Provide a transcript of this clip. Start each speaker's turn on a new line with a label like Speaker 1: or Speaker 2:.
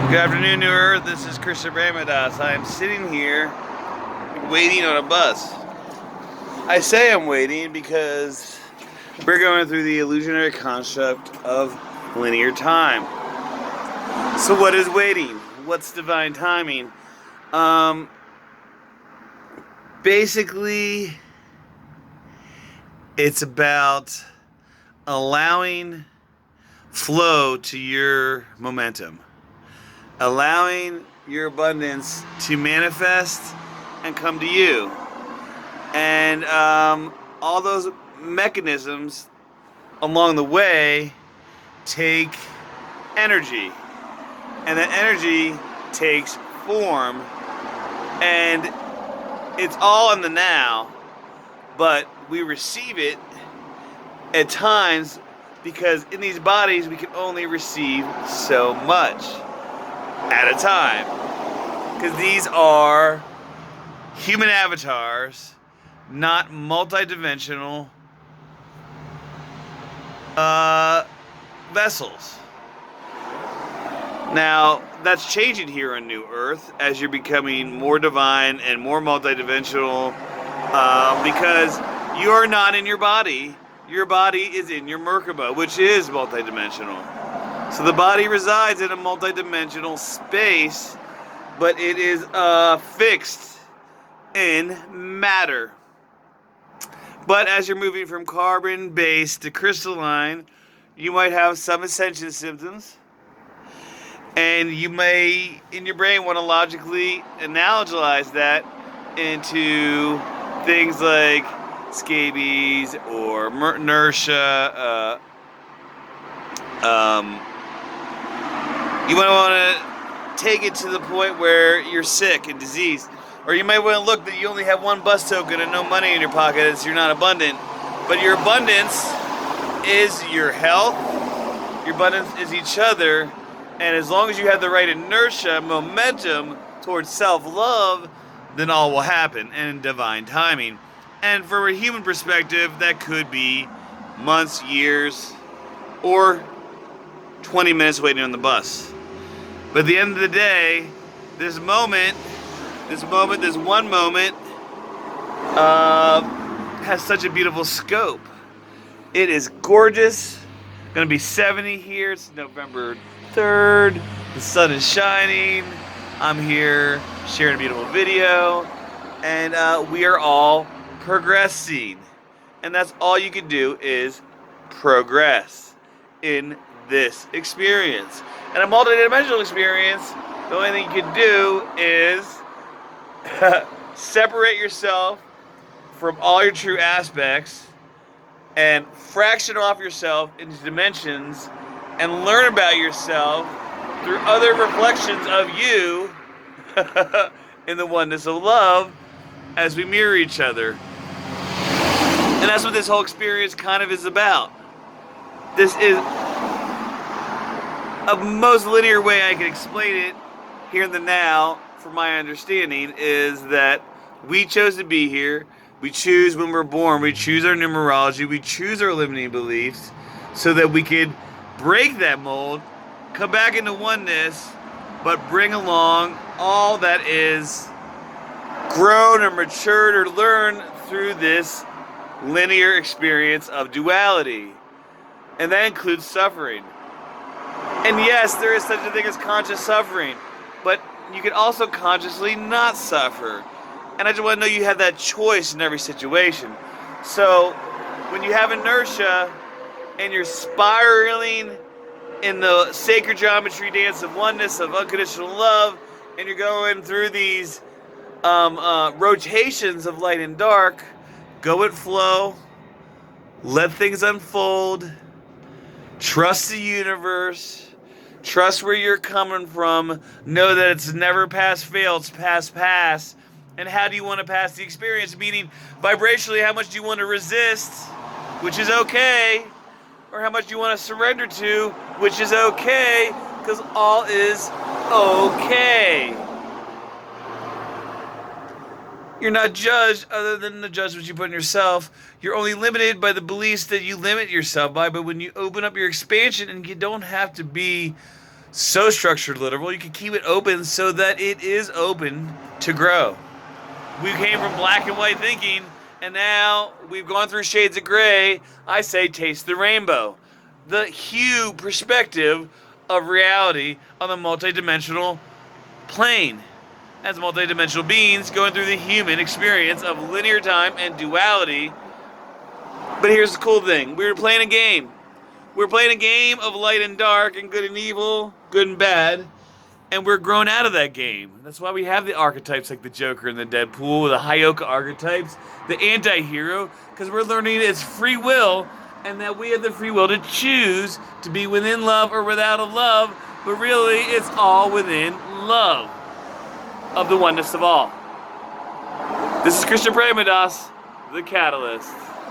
Speaker 1: Good afternoon, New Earth. This is Krishna Brahmadas. I am sitting here waiting on a bus. I say I'm waiting because we're going through the illusionary construct of linear time. So what is waiting? What's divine timing? Basically, it's about allowing flow to your momentum, allowing your abundance to manifest and come to you. And all those mechanisms along the way take energy. And that energy takes form. And it's all in the now, but we receive it at times because in these bodies we can only receive so much at a time, because these are human avatars, not multidimensional vessels. Now, that's changing here on New Earth as you're becoming more divine and more multidimensional, because you are not in your body. Your body is in your Merkaba, which is multidimensional. So the body resides in a multidimensional space, but it is fixed in matter. But as you're moving from carbon-based to crystalline, you might have some ascension symptoms. And you may, in your brain, want to logically analogize that into things like scabies or inertia. You might want to take it to the point where you're sick and diseased. Or you might want to look that you only have one bus token and no money in your pocket, so you're not abundant. But your abundance is your health, your abundance is each other, and as long as you have the right inertia, momentum towards self-love, then all will happen, and divine timing. And from a human perspective, that could be months, years, or 20 minutes waiting on the bus. But at the end of the day, this one moment, has such a beautiful scope. It is gorgeous. Gonna be 70 here. It's November 3rd. The sun is shining. I'm here sharing a beautiful video. And we are all progressing. And that's all you can do is progress in this experience. And a multidimensional experience, the only thing you can do is separate yourself from all your true aspects and fraction off yourself into dimensions and learn about yourself through other reflections of you in the oneness of love as we mirror each other. And that's what this whole experience kind of is about. This is a most linear way I can explain it here in the now, from my understanding, is that we chose to be here. We choose when we're born. We choose our numerology. We choose our limiting beliefs so that we could break that mold, come back into oneness, but bring along all that is grown or matured or learned through this linear experience of duality. And that includes suffering. And yes, there is such a thing as conscious suffering, but you can also consciously not suffer. And I just want to know you have that choice in every situation. So when you have inertia and you're spiraling in the sacred geometry dance of oneness, of unconditional love, and you're going through these rotations of light and dark, go with flow, let things unfold, trust the universe, trust where you're coming from, know that it's never pass fail, it's pass. And how do you want to pass the experience? Meaning, vibrationally, how much do you want to resist, which is okay, or how much do you want to surrender to, which is okay, because all is okay. You're not judged other than the judgments you put on yourself. You're only limited by the beliefs that you limit yourself by. But when you open up your expansion, and you don't have to be so structured literal, you can keep it open so that it is open to grow. We came from black and white thinking, and now we've gone through shades of gray. I say taste the rainbow. The hue perspective of reality on the multidimensional plane. As multidimensional beings going through the human experience of linear time and duality. But here's the cool thing. We were playing a game. We're playing a game of light and dark and good and evil, good and bad. And we're grown out of that game. That's why we have the archetypes like the Joker and the Deadpool, the Hayoka archetypes, the anti-hero, because we're learning it's free will and that we have the free will to choose to be within love or without a love, but really it's all within love of the oneness of all. This is Krishna Premadas, the Catalyst.